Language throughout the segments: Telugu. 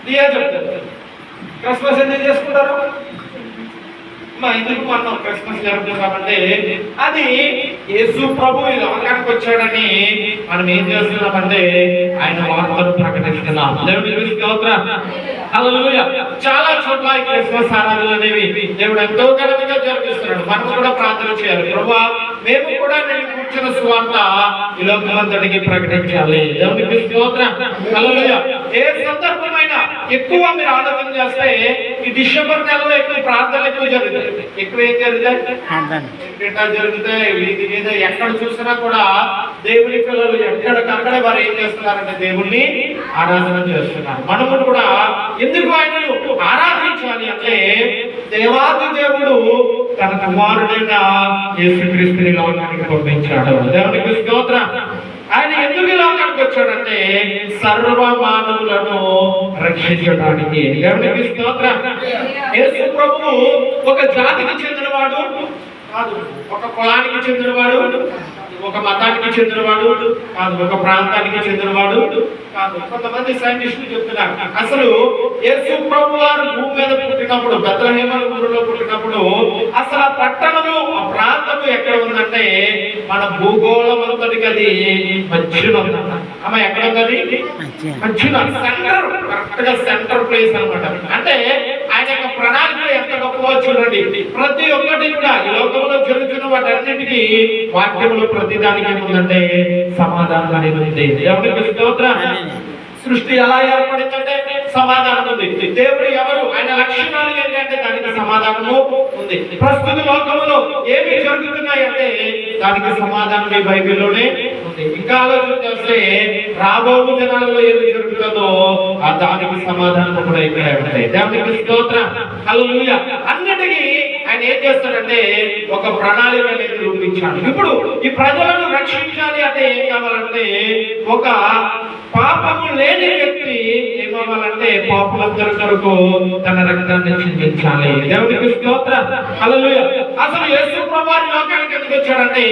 దియా చెప్తారు. క్రిస్మస్ ఎందుకు చేసుకుంటారు? ఎందుకు మనం క్రిస్మస్ జరుపుకుంటామంటే అది యేసు ప్రభు ఈ లోకానికి వచ్చాడని మనం ఏం చేస్తున్నామంటే ఆయన వార్తను ప్రకటిస్తున్నాం. దేవుడికి స్తోత్రం. హల్లెలూయా. చాలా చోట్ల ఈ క్రిస్మస్ ఆరాధనలు అనేవి దేవుడు ఎంతో ఘనంగా జరిపిస్తున్నాడు. మనం కూడా ప్రార్థన చేయాలి, ప్రభువా మేము కూడా నేను కూర్చున్న సువార్త ఈ లోకమంతటికి ప్రకటించాలి. దేవుడికి స్తోత్రం. హల్లెలూయా. ఏ సందర్భమైనా ఎక్కువ మీరు ఆలోచన చేస్తే ఈ డిసెంబర్ నెలలో ఎక్కువ ప్రార్థనలు ఎక్కువ జరుగుతాయి. ఎక్కువ ఏం జరుగుతాయి వీధి మీద ఎక్కడ చూసినా కూడా దేవుని పిల్లలు ఎక్కడికక్కడే వారు ఏం చేస్తున్నారంటే దేవుణ్ణి ఆరాధన చేస్తున్నారు. మనము కూడా ఎందుకు ఆయనను ఆరాధించాలి అంటే దేవాది దేవుడు తన కుమారుడైన యేసుక్రీస్తుని లోకానికి పంపించాడు. దేవునికి స్తోత్రం. ఆయన ఎందుకు లోకానికి వచ్చాడంటే సర్వ మానవులను రక్షించడానికి. దేవునికి స్తోత్రం. యేసు ప్రభువు ఒక జాతికి చెందినవాడు కాదు, ఒక కులానికి చెందినవాడు, ఒక మతానికి చెందినవాడు కాదు, ఒక ప్రాంతానికి చెందినవాడు కాదు. కొంతమంది సైంటిస్టులు చెప్తున్నారు అసలు యేసు ప్రభు వారు భూమి మీద పుట్టినప్పుడు బెత్లెహేము ఊరిలో పుట్టినప్పుడు అసలు ఆ పట్టణము ఆ ప్రాంతము ఎక్కడ ఉందంటే మన భూగోళం అంతటికి అది మధ్యలో ఉందన్న. అమ్మ ఎక్కడ ఉందని మధ్యలో సెంటర్, కరెక్ట్ గా సెంటర్ ప్లేస్ అన్నమాట. అంటే ఆయన యొక్క ప్రణాళిక ఎంత గొప్పగా చూడండి. ప్రతి ఒక్కటి కూడా ఈ లోకంలో జరుగుతున్న వాటన్నిటికీ వాక్యములు ప్రతిదానికి ఏముందంటే సమాధానం అనేది ఉంది. దేవునికి స్తోత్రం. సృష్టి ఎలా ఏర్పడిందంటే సమాధానం ఉంది. దేవుడు ఎవరు, ఆయన లక్షణాలు ఏంటంటే దానికి సమాధానము ఉంది. ప్రస్తుత లోకంలో ఏమి జరుగుతున్నాయంటే దానికి సమాధానం ఈ బైబిల్లోనే ఉంది. ఇంకా ఆలోచన చేస్తే రాబో దినాలలో ఏమి జరుగుతుందో ఆ దానికి సమాధానం కూడా ఇక్కడే ఉంటాయి. దేవునికి స్తోత్రం. హల్లెలూయా. అన్నిటికీ ఆయన ఏం చేస్తాడంటే ఒక ప్రణాళిక అనేది రూపించాడు. ఇప్పుడు ఈ ప్రజలను రక్షించాలి అంటే ఏం కావాలంటే ఒక పాపము లేని వ్యక్తి ఏమవ్వాలంటే పాపులందరి కొరకు తన రక్తాన్ని చిందించాలి. దేవునికి స్తోత్రం. హల్లెలూయా. అసలు యేసు ప్రభువు లోకానికి ఎందుకు వచ్చాడంటే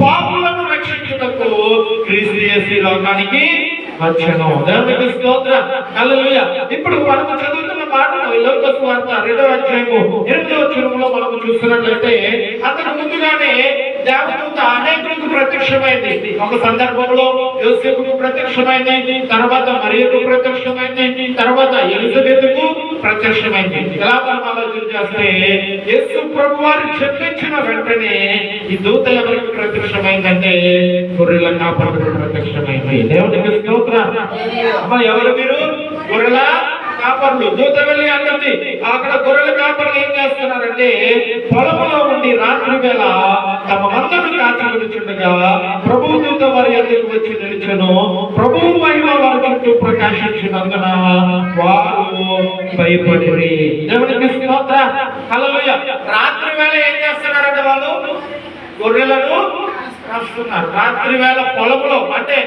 పాపులను రక్షించుటకు క్రీస్తు యేసు లోకానికి వచ్చాను. దేవునికి స్తోత్రం. హల్లెలూయా. ఇప్పుడు మనము చదువుతున్న మాటలు లోక సువార్త 2వ అధ్యాయము 8వ వచనంలో మనము చూస్తున్నట్లయితే అతను ముందుగానే దేవదూత అనేకులకు ప్రత్యక్షమైంది. ఒక సందర్భంలో యోసేపుకు ప్రత్యక్షమైంది, తర్వాత మరియకు ప్రత్యక్షమైంది, తర్వాత ఎలిజబెతుకు ప్రత్యక్షమైంది. ఇలా మనం ఆలోచన చేస్తే యేసు ప్రభు వారు జన్మించిన వెంటనే ఈ దూత ఎవరికి ప్రత్యక్షమైందంటే గొర్రెల కాపరులకు ప్రత్యక్షమైంది. దేవునికి స్తోత్రం. అమ్మ ఎవరు మీరు? గొర్రెల కాపర్లు. దూత వెళ్ళి అంటుంది అక్కడ గొర్రెల కాపర్లు ఏం చేస్తున్నారంటే పొలములో ఉండి రాత్రి వేళ తమ మందను కాచుకొనుచుండగా ప్రభువు దూత వారి ఎదురుకు వచ్చి నిలిచెను. ప్రభువు మహిమ వారి చుట్టూ ప్రకాశించినందున వారు భయపడిరి. దేవునికి స్తోత్రం. హల్లెలూయా. రాత్రి వేళ ఏం చేస్తున్నారంటే వాళ్ళు గొర్రెలను కాస్తున్నారు. రాత్రి వేళ పొలములో అంటే